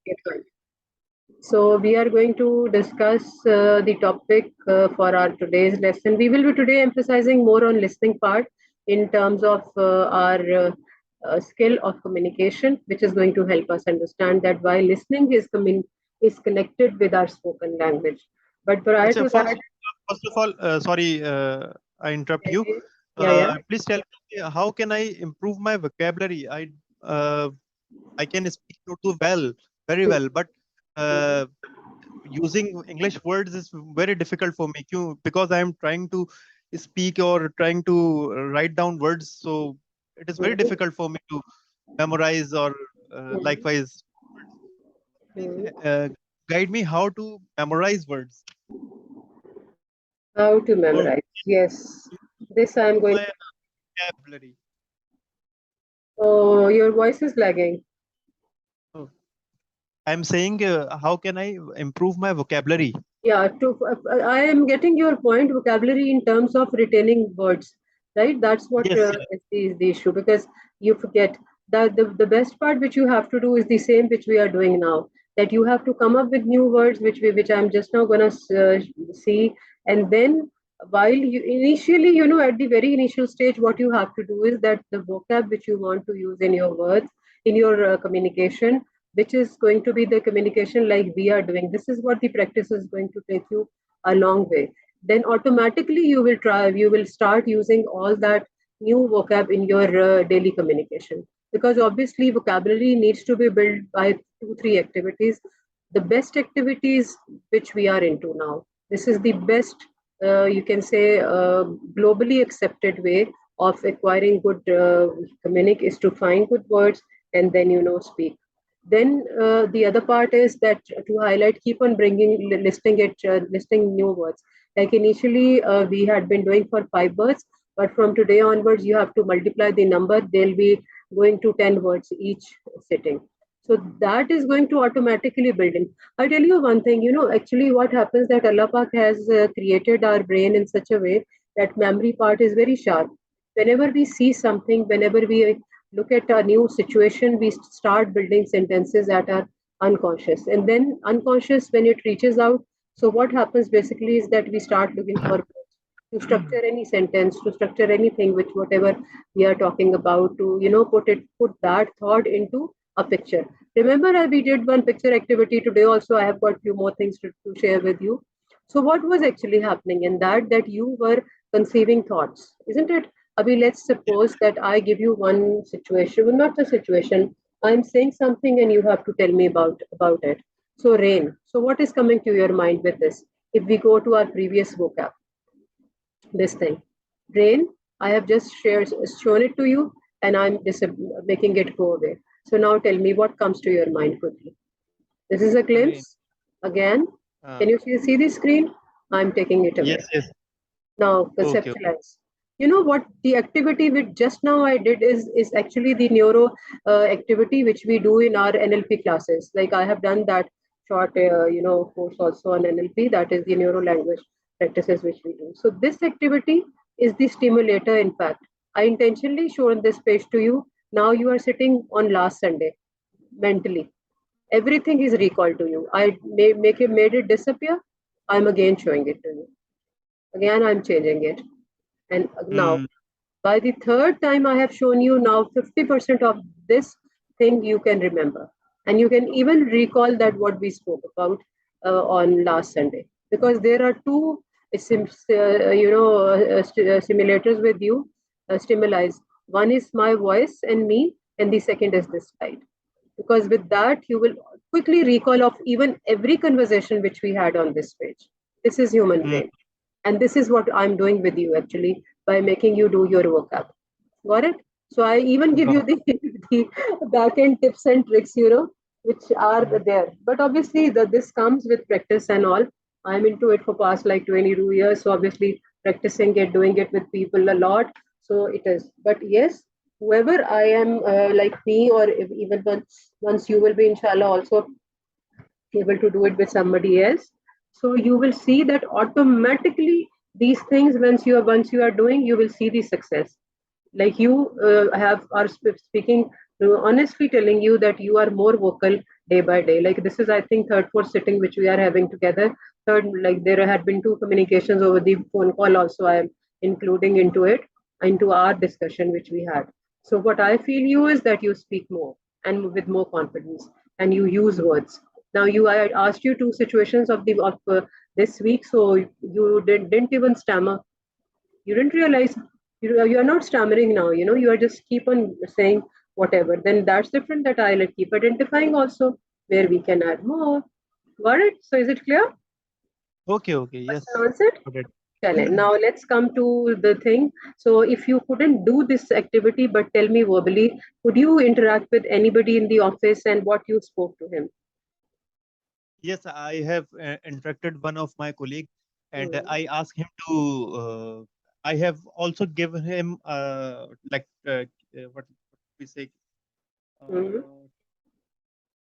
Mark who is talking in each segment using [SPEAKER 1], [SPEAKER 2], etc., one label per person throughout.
[SPEAKER 1] Okay, fine. So we are going to discuss the topic for our today's lesson. We will be today emphasizing more on listening part in terms of our skill of communication, which is going to help us understand that while listening is connected with our spoken language. But prior
[SPEAKER 2] Acha,
[SPEAKER 1] to that,
[SPEAKER 2] first of all, sorry, I interrupt you.
[SPEAKER 1] yeah, yeah.
[SPEAKER 2] Please tell me how can I improve my vocabulary? I can speak Urdu well, very well, but uh, using English words is very difficult for me because I am trying to speak or trying to write down words. So it is very
[SPEAKER 1] Mhm,
[SPEAKER 2] difficult for me to memorize or
[SPEAKER 1] mhm,
[SPEAKER 2] likewise. Please
[SPEAKER 1] mhm.
[SPEAKER 2] guide me how to memorize words
[SPEAKER 1] How to
[SPEAKER 2] or
[SPEAKER 1] memorize? Yes, this I am
[SPEAKER 2] improve
[SPEAKER 1] going
[SPEAKER 2] my
[SPEAKER 1] to.
[SPEAKER 2] vocabulary.
[SPEAKER 1] Oh, your voice is lagging.
[SPEAKER 2] Oh, I'm saying, how can I improve my vocabulary?
[SPEAKER 1] Yeah, I am getting your point. Vocabulary in terms of retaining words, right? That's what
[SPEAKER 2] Yes, yes.
[SPEAKER 1] is the issue because you forget that the best part which you have to do is the same which we are doing now. That you have to come up with new words which I'm just now gonna see, and then while you initially, at the very initial stage, what you have to do is that the vocab which you want to use in your words in your communication, which is going to be the communication like we are doing. This is what the practice is going to take you a long way. Then automatically you will start using all that new vocab in your daily communication. Because obviously, vocabulary needs to be built by two, three activities. The best activities which we are into now. This is the best, you can say, globally accepted way of acquiring good communic is to find good words and then speak. Then the other part is that to highlight, keep on bringing listing new words. Like initially we had been doing for 5 words, but from today onwards you have to multiply the number. They'll be going to 10 words each sitting. So that is going to automatically build in. I tell you one thing, actually what happens that Allah Pak has created our brain in such a way that memory part is very sharp. Whenever we see something, whenever we look at a new situation, we start building sentences that are unconscious. And then unconscious, when it reaches out, so what happens basically is that we start looking for to structure any sentence, to structure anything, which whatever we are talking about, to put that thought into a picture. Remember, we did one picture activity today. Also, I have got few more things to share with you. So, what was actually happening in that you were conceiving thoughts, isn't it? Abhi, let's suppose that I give you one situation, well, not the situation. I'm saying something and you have to tell me about it. So, rain. So, what is coming to your mind with this? If we go to our previous vocab, this thing, rain. I have just shown it to you, and I'm making it go away. So now tell me what comes to your mind quickly. This is a
[SPEAKER 2] Rain.
[SPEAKER 1] glimpse again.
[SPEAKER 2] Uh,
[SPEAKER 1] Can you see the screen? I'm taking it
[SPEAKER 2] yes,
[SPEAKER 1] away.
[SPEAKER 2] yes.
[SPEAKER 1] Now
[SPEAKER 2] Okay.
[SPEAKER 1] conceptualize. You know what the activity which just now I did is actually the neuro activity which we do in our NLP classes. Like I have done that short course also on NLP. That is the neuro language practices which we do. So this activity is the stimulator. In fact, I intentionally shown this page to you. Now you are sitting on last Sunday mentally. Everything is recalled to you. I made it disappear. I'm again showing it to you. Again, I'm changing it. And now,
[SPEAKER 2] Hmm.
[SPEAKER 1] by the third time I have shown you, now 50% of this thing you can remember. And you can even recall that what we spoke about on last Sunday. Because there are two simulators with you, stimuli. One is my voice and me, and the second is this slide. Because with that, you will quickly recall of even every conversation which we had on this page. This is human
[SPEAKER 2] Hmm.
[SPEAKER 1] brain. And this is what I'm doing with you actually by making you do your vocab. Got it? So I even give you
[SPEAKER 2] Got
[SPEAKER 1] the back end tips and tricks, which are
[SPEAKER 2] it.
[SPEAKER 1] there. But obviously, this comes with practice and all. I'm into it for past like 22 years. So obviously, practicing it, doing it with people a lot. So it is. But yes, whoever I am, like me, or if, even once you will be, inshallah, also able to do it with somebody else. So you will see that automatically these things, once you are doing, you will see the success. Like you have are speaking, honestly telling you that you are more vocal day by day. Like this is, I think, third, fourth sitting which we are having together. Third, like there had been two communications over the phone call. Also, I am including into it, into our discussion which we had. So what I feel you is that you speak more and with more confidence, and you use words. Now you, I asked you two situations of this week, so you didn't even stammer. You didn't realize you are not stammering now. You are just keep on saying whatever. Then that's different. That I'll keep identifying also where we can add more. Got it? So is it clear?
[SPEAKER 2] Okay, okay, yes.
[SPEAKER 1] Answered?
[SPEAKER 2] Got it.
[SPEAKER 1] Chale. Now let's come to the thing. So if you couldn't do this activity but tell me verbally, could you interact with anybody in the office and what you spoke to him?
[SPEAKER 2] Yes, I have interacted one of my colleague, and
[SPEAKER 1] Hmm.
[SPEAKER 2] I asked him to. I have also given him like what we say.
[SPEAKER 1] Hmm.
[SPEAKER 2] Uh,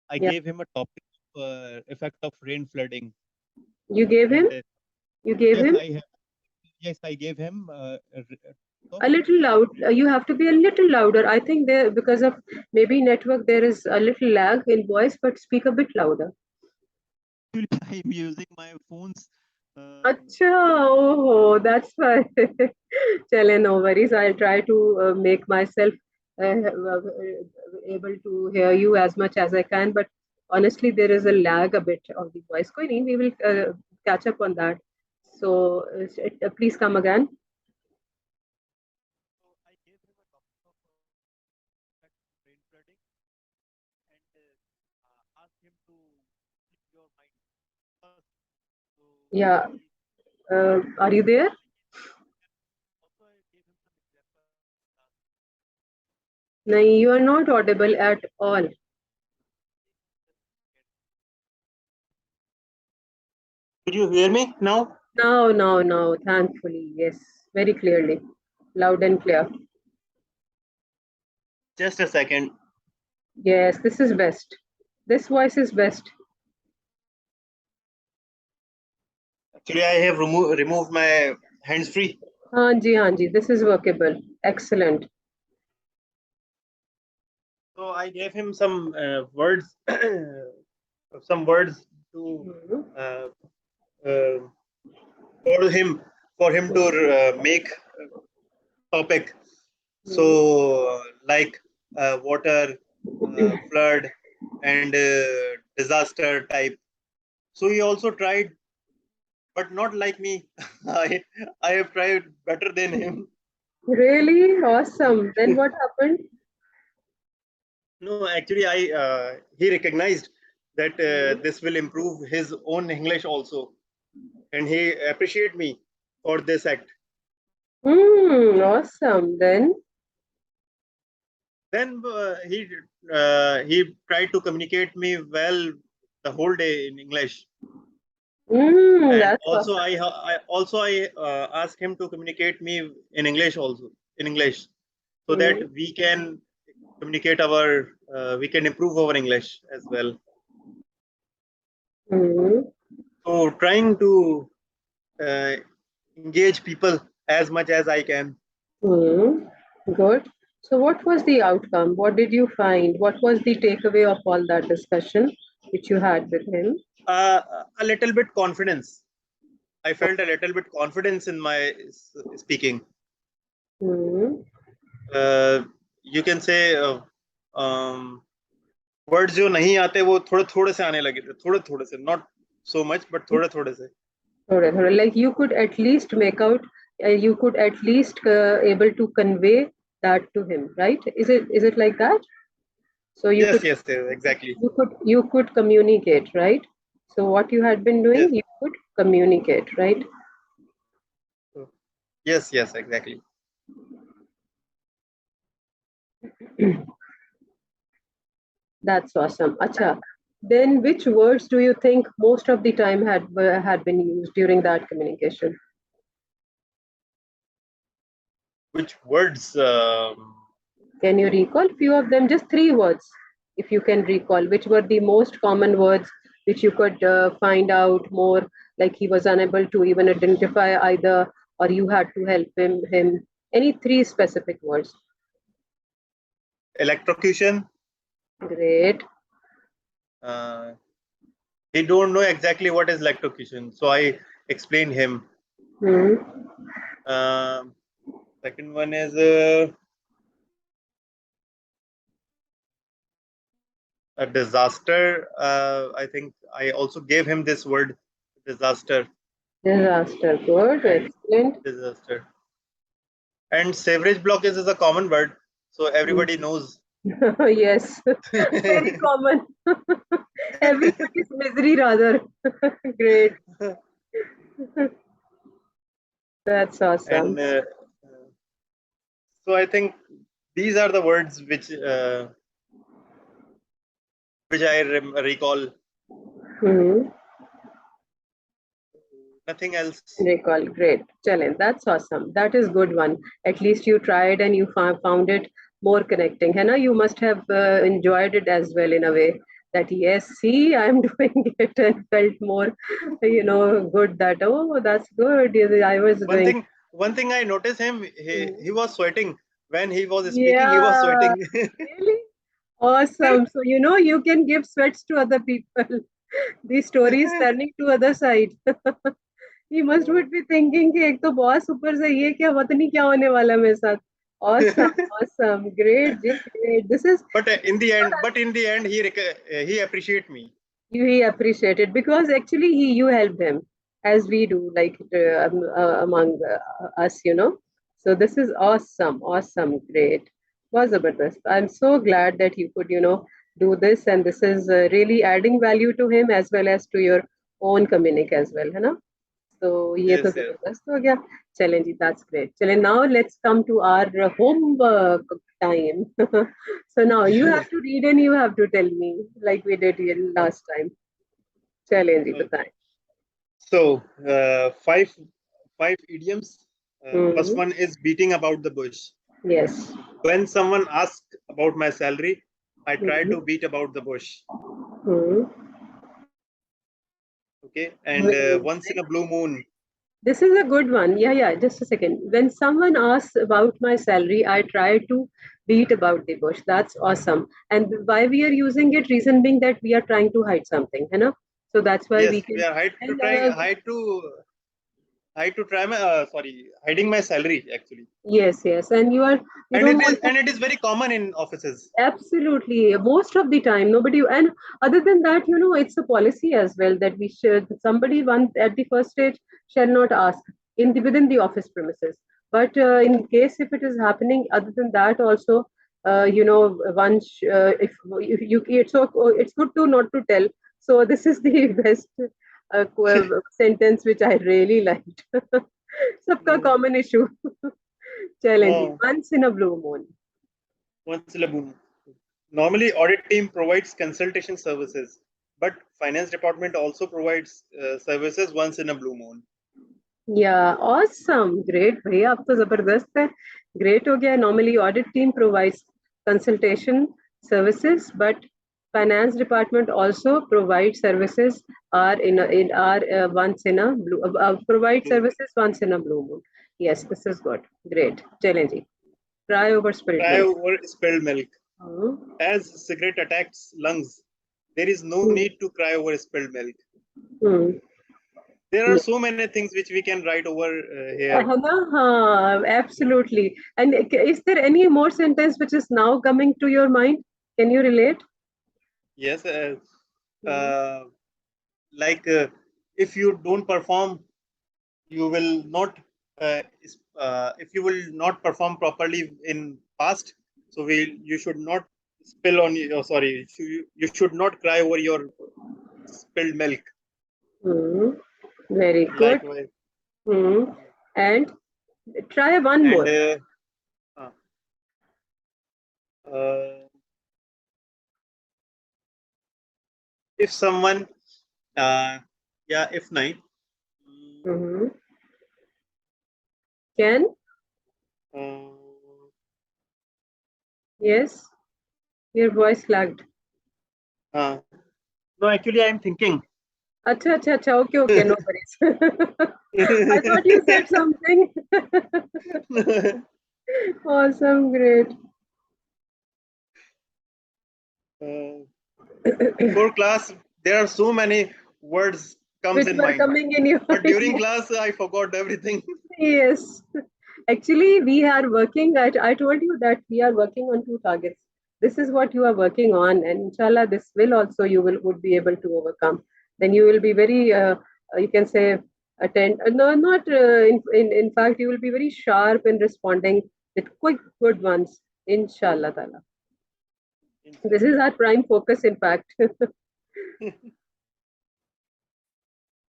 [SPEAKER 2] I
[SPEAKER 1] Yeah.
[SPEAKER 2] gave him a topic of effect of rain flooding,
[SPEAKER 1] You gave him?
[SPEAKER 2] and
[SPEAKER 1] You gave
[SPEAKER 2] yes,
[SPEAKER 1] him?
[SPEAKER 2] I gave him of
[SPEAKER 1] A little loud. You have to be a little louder. I think there, because of maybe network, there is a little lag in voice, but speak a bit louder.
[SPEAKER 2] actually I'm using my phone's.
[SPEAKER 1] Acha, oh, that's why. Chale, no worries. I'll try to make myself able to hear you as much as I can. But honestly, there is a lag a bit of the voice. Koi nahi, we will catch up on that. So please come again.
[SPEAKER 2] So I gave him a topic of effect of rain flooding, and asked him to keep your mind first. So
[SPEAKER 1] Yeah.
[SPEAKER 2] he
[SPEAKER 1] Are you there?
[SPEAKER 2] I gave also I gave him some example of the task.
[SPEAKER 1] No, you are not audible at all.
[SPEAKER 2] Just a second. Could you hear me now?
[SPEAKER 1] Now, thankfully, yes, very clearly, loud and clear.
[SPEAKER 2] Just a second.
[SPEAKER 1] Yes, this is best. This voice is best.
[SPEAKER 2] Actually, I have removed my hands free.
[SPEAKER 1] Haan ji, this is workable. Excellent.
[SPEAKER 2] So I gave him some words, some words to
[SPEAKER 1] Hmm.
[SPEAKER 2] uh, uh, for him to make topic. So like water, flood, and disaster type. So he also tried, but not like me. I I have tried better than him.
[SPEAKER 1] Really awesome. Then what happened?
[SPEAKER 2] No, actually, I he recognized that
[SPEAKER 1] Hmm.
[SPEAKER 2] this will improve his own English also, and he appreciate me for this act.
[SPEAKER 1] Awesome. Then,
[SPEAKER 2] Then he tried to communicate me well the whole day in English, and
[SPEAKER 1] that's
[SPEAKER 2] also
[SPEAKER 1] awesome.
[SPEAKER 2] I asked him to communicate me in English also in English, so that
[SPEAKER 1] Hmm.
[SPEAKER 2] we can communicate our we can improve our English as well.
[SPEAKER 1] Hmm.
[SPEAKER 2] So trying to uh, engage people as much as I can.
[SPEAKER 1] Hmm. Good. So, what was the outcome? What did you find? What was the takeaway of all that discussion which you had with him?
[SPEAKER 2] A little bit confidence. I felt a little bit confidence in my speaking.
[SPEAKER 1] Hmm.
[SPEAKER 2] Uh, you can say um, words जो नहीं आते वो थोड़े थोड़े से आने लगे थोड़े थोड़े से not so much but थोड़े थोड़े से.
[SPEAKER 1] Alright. Like you could at least make out, you could at least able to convey that to him, right? Is it like that? So you could
[SPEAKER 2] Yes, exactly.
[SPEAKER 1] you could communicate, right? So what you had been
[SPEAKER 2] Yes.
[SPEAKER 1] doing, you could communicate, right?
[SPEAKER 2] Yes, exactly.
[SPEAKER 1] That's awesome. Acha. Then which words do you think most of the time had been used during that communication?
[SPEAKER 2] Which words?
[SPEAKER 1] Can you recall few of them? Just three words, if you can recall. Which were the most common words which you could find out more? Like he was unable to even identify either, or you had to help him. Any three specific words?
[SPEAKER 2] Electrocution,
[SPEAKER 1] Great.
[SPEAKER 2] Uh, he don't know exactly what is electrocution, so I explained him.
[SPEAKER 1] Hmm.
[SPEAKER 2] Um Second one is a disaster. I think I also gave him this word, disaster
[SPEAKER 1] Disaster. Good.
[SPEAKER 2] and
[SPEAKER 1] Excellent.
[SPEAKER 2] disaster. And sewerage blockage is a common word, so everybody
[SPEAKER 1] Hmm.
[SPEAKER 2] knows.
[SPEAKER 1] Yes. Very common. Everybody's misery, rather. Great. That's awesome.
[SPEAKER 2] And so I think these are the words which I recall.
[SPEAKER 1] Hmm.
[SPEAKER 2] Nothing else.
[SPEAKER 1] Recall. Great. Challenge. That's awesome. That is good one. At least you tried and you found it more connecting. Hannah, you must have enjoyed it as well in a way that yes, see, I'm doing it and felt more, good that, oh, that's good. Yeah, I was
[SPEAKER 2] One
[SPEAKER 1] doing.
[SPEAKER 2] thing, one thing I noticed him. He
[SPEAKER 1] Mm.
[SPEAKER 2] was sweating when he was speaking. He was
[SPEAKER 1] Yeah,
[SPEAKER 2] sweating.
[SPEAKER 1] really awesome. So, you can give sweats to other people. The story is turning to other side. He must would be thinking कि एक तो boss ऊपर से ये क्या पता नहीं क्या होने वाला है मेरे साथ. Awesome, awesome, great, Jay, great. This is
[SPEAKER 2] But in the end, he appreciate me.
[SPEAKER 1] he appreciated because actually you helped him as we do like among us. So this is awesome, awesome, great. Was zabardast. I'm so glad that you could do this, and this is really adding value to him as well as to your own communique as well, है ना? तो ये तो
[SPEAKER 2] Yes, yes.
[SPEAKER 1] जबरदस्त हो गया. चलें जी, that's great. चलें, now let's come to our homework time. So now you have to read and you have to tell me like we did last time. चलें जी, बताएं.
[SPEAKER 2] Okay. So five idioms. First
[SPEAKER 1] Hmm.
[SPEAKER 2] one is beating about the bush.
[SPEAKER 1] Yes.
[SPEAKER 2] When someone asks about my salary, I try to
[SPEAKER 1] Hmm.
[SPEAKER 2] beat about the bush.
[SPEAKER 1] Hmm.
[SPEAKER 2] Okay, and
[SPEAKER 1] Very
[SPEAKER 2] once in a blue moon.
[SPEAKER 1] This is a good one. Yeah, yeah. Just a second. When someone asks about my salary, I try to beat about the bush. That's awesome. And why we are using it, reason being that we are trying to hide something, you know. So that's why we
[SPEAKER 2] Yes, we
[SPEAKER 1] can.
[SPEAKER 2] are
[SPEAKER 1] And
[SPEAKER 2] hiding my salary actually,
[SPEAKER 1] yes, yes. And you
[SPEAKER 2] and
[SPEAKER 1] don't
[SPEAKER 2] it is
[SPEAKER 1] want to.
[SPEAKER 2] and it is very common in offices.
[SPEAKER 1] Absolutely. Most of the time, nobody, and other than that, it's a policy as well that we should, somebody one at the first stage shall not ask within the office premises. But in case if it is happening, other than that also, if it's good to not to tell. So this is the best sentence which I really liked. Sabka
[SPEAKER 2] Mm.
[SPEAKER 1] common issue. Challenging.
[SPEAKER 2] Uh,
[SPEAKER 1] Once in a blue moon.
[SPEAKER 2] Once in a boom. Normally, audit team provides consultation services, but finance department also provides services once in a blue moon.
[SPEAKER 1] Yeah, awesome. Great. भैया अब तो जबरदस्त है. Great हो गया. Normally audit team provides consultation services, but finance department also provides services are in our once in a blue provide
[SPEAKER 2] Blue.
[SPEAKER 1] services once in a blue moon. Yes, this is good. Great. Challenging. Cry over spilled
[SPEAKER 2] Cry
[SPEAKER 1] milk.
[SPEAKER 2] over spilled milk.
[SPEAKER 1] Hmm.
[SPEAKER 2] As cigarette attacks lungs, there is no need to cry over spilled milk.
[SPEAKER 1] Hmm.
[SPEAKER 2] There are so many things which we can write over here.
[SPEAKER 1] है ना? हाँ, absolutely. And is there any more sentence which is now coming to your mind? Can you relate?
[SPEAKER 2] Yes,
[SPEAKER 1] Hmm.
[SPEAKER 2] uh, like if you don't perform, you will not. If you will not perform properly in past, so you should not spill on your. Sorry, you should not cry over your spilled milk.
[SPEAKER 1] Hmm. Very good.
[SPEAKER 2] Likewise,
[SPEAKER 1] Hmm. And try one
[SPEAKER 2] and
[SPEAKER 1] more.
[SPEAKER 2] uh, uh, if someone, yeah, if not.
[SPEAKER 1] Hmm. Can?
[SPEAKER 2] Uh,
[SPEAKER 1] Yes. Your voice lagged.
[SPEAKER 2] uh, no, actually, I'm thinking.
[SPEAKER 1] Acha, acha, acha. Okay, okay. No worries. I thought you said something. Awesome. Great.
[SPEAKER 2] uh, Before class, there are so many words comes
[SPEAKER 1] Which
[SPEAKER 2] in
[SPEAKER 1] were
[SPEAKER 2] mind.
[SPEAKER 1] coming in your
[SPEAKER 2] But during class, I forgot everything.
[SPEAKER 1] yes. Actually, we are working. I told you that we are working on two targets. This is what you are working on, and inshallah, this will also you will would be able to overcome. Then you will be very, you can say, no, not in fact, you will be very sharp in responding with quick, good ones. Inshallah, Taala. This is
[SPEAKER 2] Inshallah.
[SPEAKER 1] our prime focus, in fact.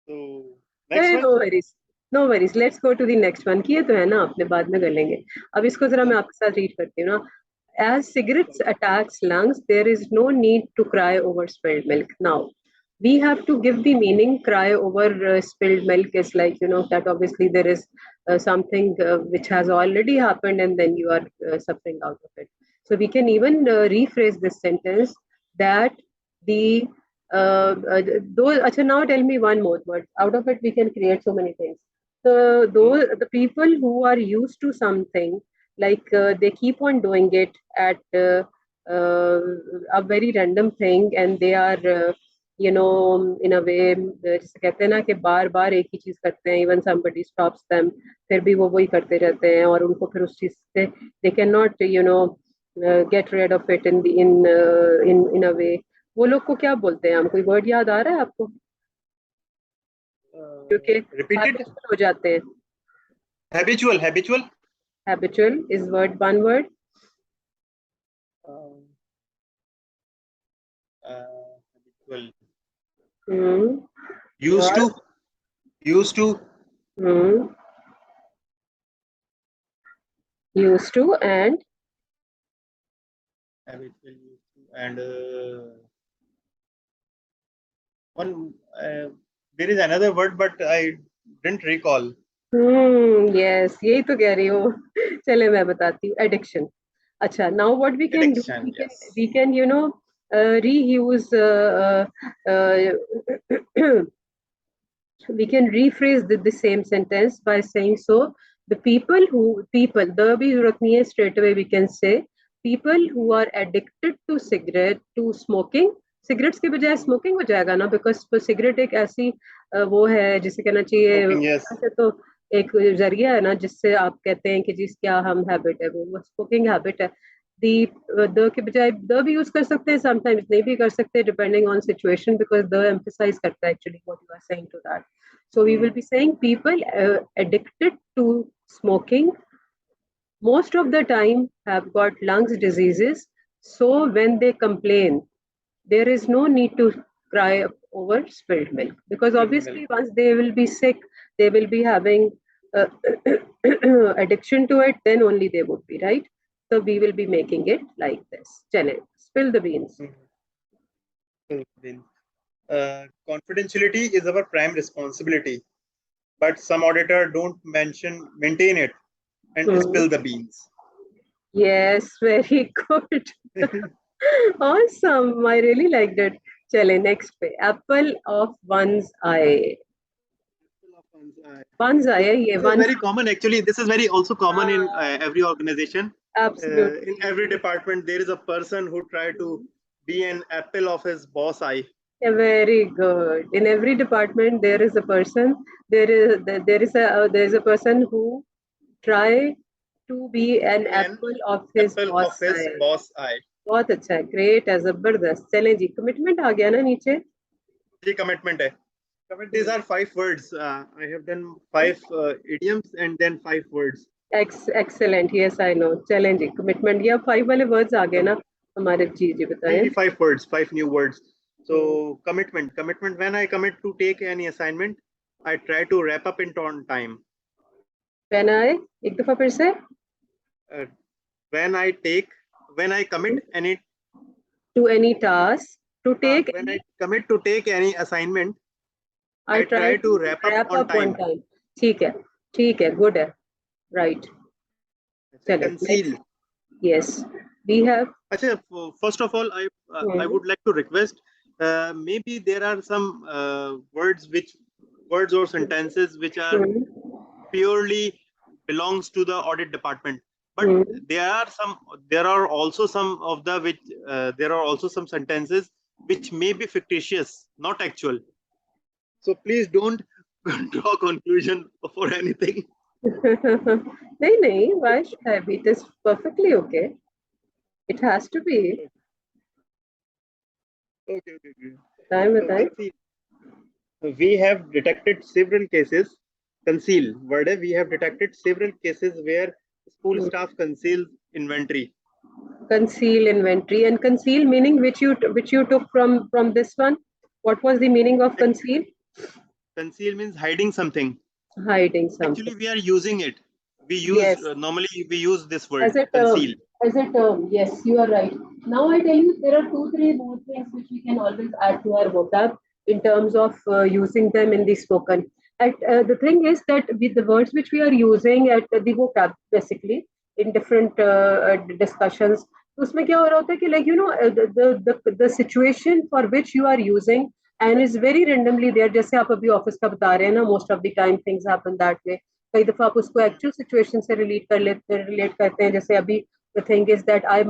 [SPEAKER 2] So next one.
[SPEAKER 1] No worries no worries let's go to the next one किए तो है ना अपने बाद में कर लेंगे अब इसको जरा मैं आपके साथ रीड करती हूँ ना as cigarettes attacks lungs there is no need to cry over spilled milk now we have to give the meaning cry over spilled milk is like that obviously there is something which has already happened and then you are suffering out of it so we can even rephrase this sentence that the those acha, now tell me one more word out of it we can create so many things so
[SPEAKER 2] Hmm?
[SPEAKER 1] those the people who are used to something like they keep on doing it at uh, a very random thing and they are in a way जैसे कहते हैं ना कि बार बार एक ही चीज करते हैं even somebody stops them फिर भी वो वही करते रहते हैं और उनको फिर उस चीज से they cannot get rid of it in a way वो लोग को क्या बोलते हैं हम कोई वर्ड याद आ रहा है आपको क्योंकि
[SPEAKER 2] Repeat it.
[SPEAKER 1] habitual हो जाते हैं
[SPEAKER 2] Habitual. Habitual.
[SPEAKER 1] habitual is word one word
[SPEAKER 2] Uh, Habitual.
[SPEAKER 1] hmm.
[SPEAKER 2] Used
[SPEAKER 1] और
[SPEAKER 2] to. Used to.
[SPEAKER 1] hmm. Used to and
[SPEAKER 2] Habitual. Used to. And one. There is another word, but I didn't recall.
[SPEAKER 1] yes यही तो कह रही हूँ चले मैं बताती हूँ एडिक्शन अच्छा now what we can do
[SPEAKER 2] Addiction. Yes.
[SPEAKER 1] we can reuse we can rephrase the same sentence by saying so the people the bhi zarurat nahi hai straight away we can say people who are addicted to cigarette to smoking cigarettes के बजाय smoking हो जाएगा ना because cigarette एक ऐसी वो है जिसे कहना चाहिए
[SPEAKER 2] Smoking. Yes.
[SPEAKER 1] वैसे तो एक जरिया है ना जिससे आप कहते हैं कि जिस क्या हम हैबिट है वो स्मोकिंग हैबिट है दी द के बजाय द भी यूज कर सकते हैं समटाइम्स नहीं भी कर सकते depending on situation because the emphasize करता है actually what you are saying to that so we will
[SPEAKER 2] Hmm.
[SPEAKER 1] be saying people addicted to smoking most of the time have got lungs diseases. So when they complain, there is no need to cry over spilled milk because
[SPEAKER 2] Spilled milk.
[SPEAKER 1] obviously once they will be sick, they will be having uh, addiction to it. Then only they would be right. So we will be making it like this. Chale, spill the beans.
[SPEAKER 2] Hmm. Confidentiality is our prime responsibility, but some auditor don't maintain it and
[SPEAKER 1] Hmm.
[SPEAKER 2] spill the beans.
[SPEAKER 1] Yes, very good. Awesome. I really liked it. Chale, next पे apple of one's eye. One's eye है ये
[SPEAKER 2] This is
[SPEAKER 1] one.
[SPEAKER 2] very common actually. This is very also common in
[SPEAKER 1] हाँ,
[SPEAKER 2] every organization. In every
[SPEAKER 1] absolutely.
[SPEAKER 2] department, there is a person who try to be an apple of his boss eye.
[SPEAKER 1] Yeah, very good. In every department, there is a person. There is a person who try to be an
[SPEAKER 2] Be an
[SPEAKER 1] apple of his
[SPEAKER 2] apple of
[SPEAKER 1] boss
[SPEAKER 2] his
[SPEAKER 1] eye.
[SPEAKER 2] boss eye.
[SPEAKER 1] बहुत अच्छा है great है जबरदस्त चलें जी commitment आ गया ना नीचे
[SPEAKER 2] ये commitment है. These are 5 words. I have done 5 idioms and then 5 words.
[SPEAKER 1] Excellent yes I know चलें जी कमिटमेंट ये अब 5 वाले वर्ड्स आ गए
[SPEAKER 2] So
[SPEAKER 1] ना हमारे जी जी बताएं
[SPEAKER 2] 5 words, 5 new words. So commitment. When I commit to take any assignment, I try to wrap up it on time.
[SPEAKER 1] पहना है एक दफा फिर से
[SPEAKER 2] Uh, when I commit any
[SPEAKER 1] to any task to
[SPEAKER 2] task,
[SPEAKER 1] take
[SPEAKER 2] when
[SPEAKER 1] एनी
[SPEAKER 2] I commit to take any assignment,
[SPEAKER 1] I
[SPEAKER 2] I
[SPEAKER 1] try
[SPEAKER 2] try
[SPEAKER 1] to
[SPEAKER 2] to wrap up
[SPEAKER 1] wrap
[SPEAKER 2] on
[SPEAKER 1] up on
[SPEAKER 2] time.
[SPEAKER 1] Time ठीक है good है right
[SPEAKER 2] It's a
[SPEAKER 1] चले
[SPEAKER 2] conceal.
[SPEAKER 1] Next yes we have
[SPEAKER 2] Achha, first of all, I would like to request. Maybe there are some words or sentences which are purely belongs to the audit department, but there are also some sentences which may be fictitious, not actual. So please don't draw conclusion for anything.
[SPEAKER 1] नहीं नहीं, why should I be? It is perfectly okay. It has to be.
[SPEAKER 2] Okay.
[SPEAKER 1] बताएं बताएं.
[SPEAKER 2] Conceal. We have detected several cases. Conceal. Word है, we have detected several cases where school staff conceal inventory.
[SPEAKER 1] Conceal inventory, and conceal meaning which you took from this one. What was the meaning of
[SPEAKER 2] Like,
[SPEAKER 1] conceal?
[SPEAKER 2] conceal means hiding something.
[SPEAKER 1] Hiding something.
[SPEAKER 2] Actually, we are using it. We use
[SPEAKER 1] Yes,
[SPEAKER 2] normally we use this word
[SPEAKER 1] as a term.
[SPEAKER 2] conceal.
[SPEAKER 1] As a term, yes, you are right. Now I tell you, there are two, three more things which we can always add to our vocab in terms of using them in the spoken. The thing is that with the words which we are using at the vocab, basically in different discussions, उसमें क्या हो रहा होता है कि like you know the situation for which you are using and is very randomly there. जैसे आप अभी ऑफिस का बता रहे हैं ना, most of the time things happen that way. कई दफा आप उसको एक्चुअल सिचुएशन से रिलेट करते हैं. जैसे अभी the thing is that I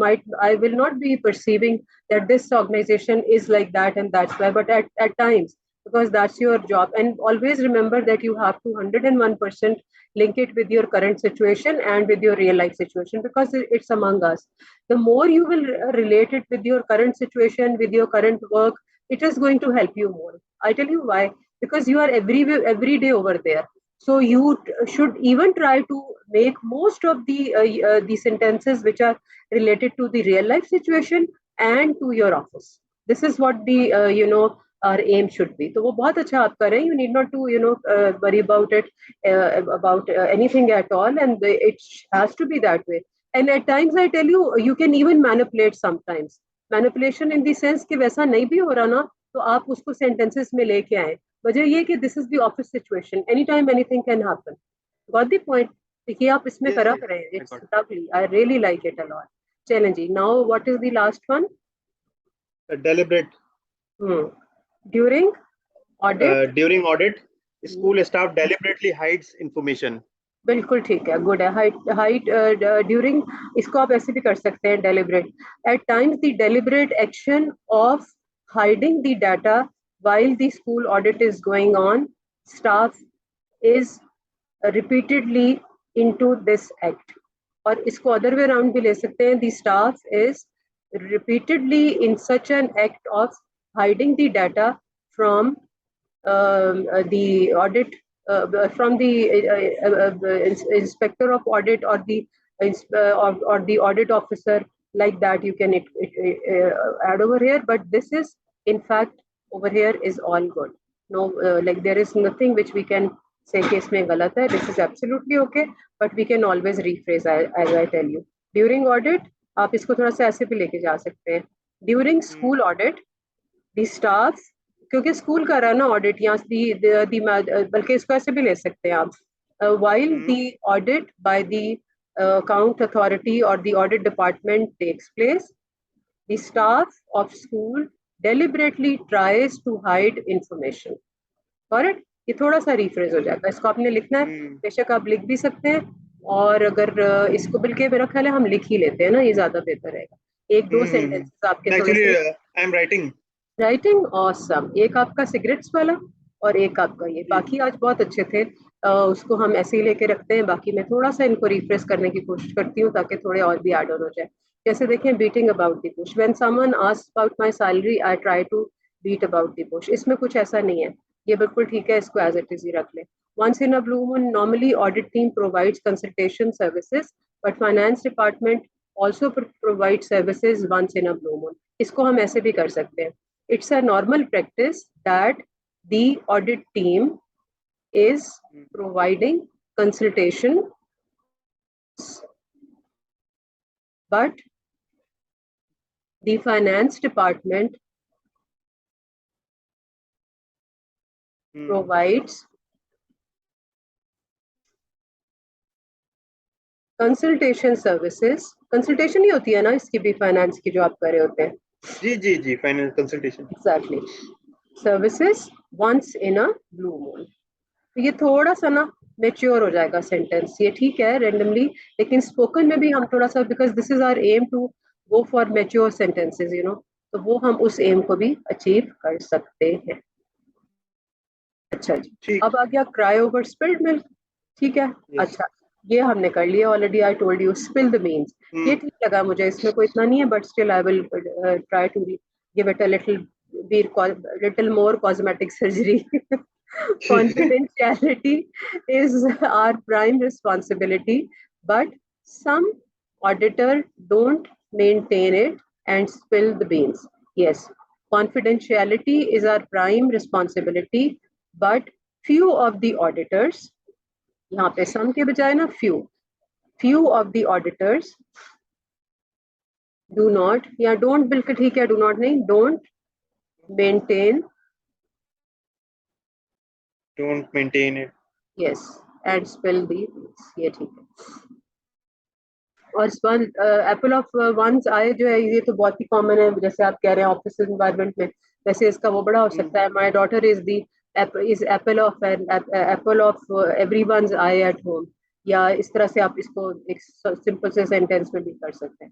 [SPEAKER 1] will not be perceiving that this organization is like that and that's why, but at times, because that's your job, and always remember that you have to 101% link it with your current situation and with your real life situation, because it's among us. The more you will relate it with your current situation, with your current work, it is going to help you more. I tell you why. Because you are every day over there, so you should even try to make most of the sentences which are related to the real life situation and to your office. This is what the our aim should be. तो वो बहुत अच्छा आप कर रहे हैं. You need not to worry about it, about anything at all, and it has to be that way. And at times I tell you, you can even manipulate sometimes. Manipulation in the sense कि वैसा नहीं भी हो रहा ना, तो आप उसको sentences में लेके आए. वजह ये कि this is the office situation, any time anything can happen. Got the point. देखिए आप इसमें
[SPEAKER 2] Yes,
[SPEAKER 1] करा
[SPEAKER 2] yes,
[SPEAKER 1] रहे हैं.
[SPEAKER 2] I
[SPEAKER 1] it's
[SPEAKER 2] got it.
[SPEAKER 1] Lovely, I really like it a lot. चलें जी, now what is the last one?
[SPEAKER 2] Deliberate.
[SPEAKER 1] During audit.
[SPEAKER 2] During audit, school staff deliberately hides information.
[SPEAKER 1] बिल्कुल ठीक है, गुड है. हाइट हाइट ड्यूरिंग, इसको आप ऐसे भी कर सकते हैं, deliberate. At times the deliberate action of hiding the data while the school audit is going on, staff is repeatedly into this act. और इसको अदर वे राउंड भी ले सकते हैं. The staff is repeatedly in such an act of hiding the data from the audit, from the inspector of audit, or the or the audit officer, like that. You can add over here, but this is in fact over here is all good. No, like there is nothing which we can say कि इसमें गलत है. This is absolutely okay, but we can always rephrase as I tell you. During audit, आप इसको थोड़ा सा ऐसे भी लेके जा सकते हैं. During school audit, the staff, क्योंकि स्कूल का रहा ना ऑडिट, यहाँ बल्कि इसको ऐसे भी ले सकते हैं आप. while the audit by the account authority or the audit department takes place, the staff of school deliberately tries to hide information. Correct. ये थोड़ा सा रिफ्रेज हो जाएगा. इसको आपने लिखना है, बेशक आप लिख भी सकते हैं, और अगर इसको बल्कि मेरा ख्याल है हम लिख ही लेते हैं ना, ये ज्यादा बेहतर रहेगा. एक दो सेंटेंसेस आपके थोड़े
[SPEAKER 2] Actually,
[SPEAKER 1] से.
[SPEAKER 2] I am writing.
[SPEAKER 1] Writing awesome. एक आपका सिगरेट्स वाला और एक आपका ये. बाकी आज बहुत अच्छे थे. उसको हम ऐसे ही लेके रखते हैं. बाकी मैं थोड़ा सा इनको रिफ्रेश करने की कोशिश करती हूँ ताकि थोड़े और भी ऐड ऑन हो जाए. जैसे देखें, beating about the bush. When someone asks about my salary, I try to beat about the bush. इसमें कुछ ऐसा नहीं है, ये बिल्कुल ठीक है. इसको एज इट इज ही रख लें. once in a blue moon, normally audit team provides consultation services, but finance department also provides services once in a blue moon. इसको हम ऐसे भी कर सकते हैं. It's a normal practice that the audit team is providing consultation, but the finance department provides consultation services. Consultation ही होती है ना इसकी भी, फाइनेंस की जो आप कर रहे होते हैं.
[SPEAKER 2] जी, finance consultation.
[SPEAKER 1] Exactly. Services once in a blue moon. तो ये थोड़ा सा ना मेच्योर हो जाएगा सेंटेंस. ये ठीक है रेंडमली, लेकिन स्पोकन में भी हम थोड़ा सा, because this is our aim to go for mature sentences, तो वो हम उस एम को भी अचीव कर सकते हैं। अच्छा जी,
[SPEAKER 2] ठीक।
[SPEAKER 1] अब आ गया क्राई ओवर स्पिल्ड मिल्क। ठीक है।
[SPEAKER 2] यस।
[SPEAKER 1] अच्छा, ये हमने कर लिया already. I told you spill the beans. ये ठीक लगा मुझे, इसमें कोई इतना नहीं है, but still I will try to give it a little more cosmetic surgery. Confidentiality is our prime responsibility, but some auditor don't maintain it and spill the beans. Yes, confidentiality is our prime responsibility, but few of the auditors, यहाँ पे some के बजाय ना few of the auditors do not, या don't बिल्कुल ठीक है, do not नहीं, don't maintain,
[SPEAKER 2] don't maintain it.
[SPEAKER 1] yes, and spill the beans, ये ठीक है। और एप्पल ऑफ वंस आए जो है, ये तो बहुत ही कॉमन है, जैसे आप कह रहे हैं ऑफिस एनवायरनमेंट में। वैसे इसका वो बड़ा हो सकता है, my daughter is the is apple of everyone's eye at home, या इस तरह से आप इसको एक सिंपल से सेंटेंस में भी कर सकते हैं।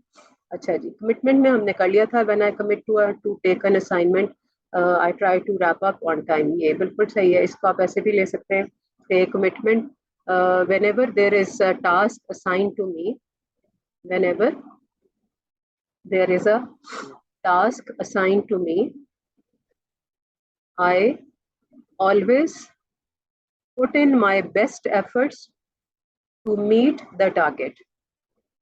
[SPEAKER 1] अच्छा जी, कमिटमेंट में हमने कर लिया था, when I commit to take an assignment I try to wrap up on time. ये बिल्कुल सही है, इसको आप ऐसे भी ले सकते हैं, take commitment whenever there is a task assigned to me, whenever there is a task assigned to me, I always put in my best efforts to meet the target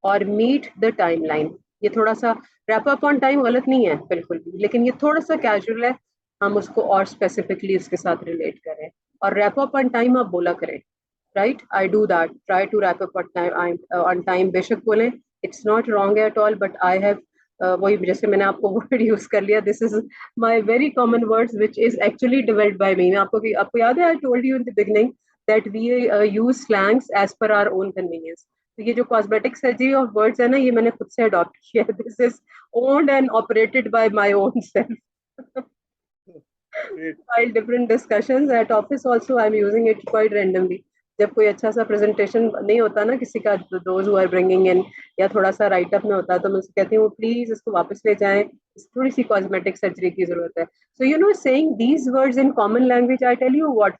[SPEAKER 1] or meet the timeline. ये थोड़ा सा rap up on time गलत नहीं है बिल्कुल भी, लेकिन ये थोड़ा सा कैजुअल है, हम उसको और स्पेसिफिकली उसके साथ रिलेट करें। और रैप अप ऑन टाइम आप बोला करें, right, I do that, try to wrap up on time, बेशक बोले, it's not wrong at all, but I have वही जैसे मैंने आपको वर्ड यूज कर लिया, this is my very common words which is actually developed by me. आपको याद है, I told you in the beginning that we use slangs as per our own convenience. तो ये जो कॉस्मेटिक सर्जरी ऑफ वर्ड्स है ना, ये मैंने खुद से अडॉप्ट किया है, this is owned and operated by my own self.
[SPEAKER 2] Great.
[SPEAKER 1] While different discussions at office also I'm using it quite randomly. जब कोई अच्छा सा प्रेजेंटेशन नहीं होता ना किसी का, those who are bringing in, या थोड़ा सा राइट अप में होता है, तो मैं उससे कहती हूँ प्लीज इसको वापस ले जाएं, थोड़ी सी कॉस्मेटिक सर्जरी की जरूरत है। So you know, saying these words in common language, I tell you what,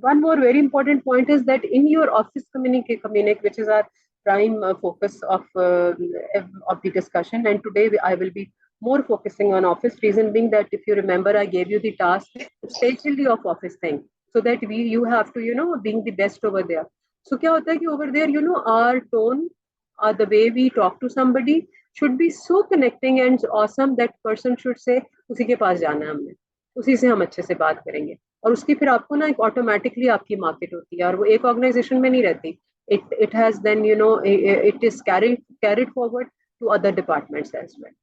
[SPEAKER 1] one more very important point is that in your office communic, which is our prime focus of the discussion, and today I will be more focusing on office, reason being that if you remember I gave you the task especially of office thing, so that you have to, you know, being the best over there. So क्या होता है कि over there, you know, our tone, the way we talk to somebody should be so connecting and awesome that person should say उसी के पास जाना है हमने, उसी से हम अच्छे से बात करेंगे। और उसकी फिर आपको ना एक ऑटोमेटिकली आपकी मार्केट होती है, और वो एक ऑर्गेनाइजेशन में नहीं रहती, it has then, you know, it is carried forward to other departments as well,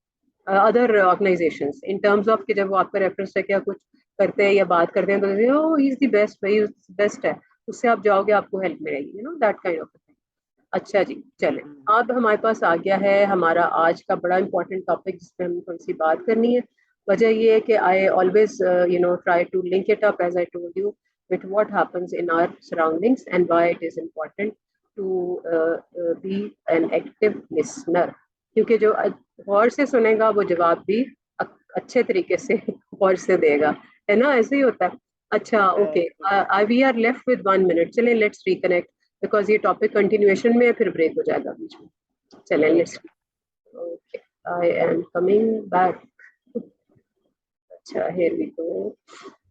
[SPEAKER 1] other organisations, in terms of कि जब वो आपका रेफरेंस है क्या कुछ करते हैं या बात करते हैं, तो ओ ही इज द बेस्ट, भाई बेस्ट है, उससे आप जाओगे आपको हेल्प मिलेगी, you know, that kind of thing. अच्छा जी, चलें, अब हमारे पास आ गया है हमारा आज का बड़ा इंपॉर्टेंट टॉपिक, जिसपे हम थोड़ी सी बात करनी है। वजह ये है कि I always, you know, try to link it up as I told you with what happens in our surroundings and why it is important to be an active listener, क्योंकि जो गौर से सुनेगा वो जवाब भी अच्छे तरीके से गौर से देगा, है ना, ऐसे ही होता है। अच्छा, okay, we are left with 1 minute, चलें लेट्स रिकनेक्ट, बिकॉज ये टॉपिक कंटिन्यूएशन में है, फिर ब्रेक हो जाएगा बीच में। चलें let's, okay, I am coming back. अच्छा, हियर वी गो।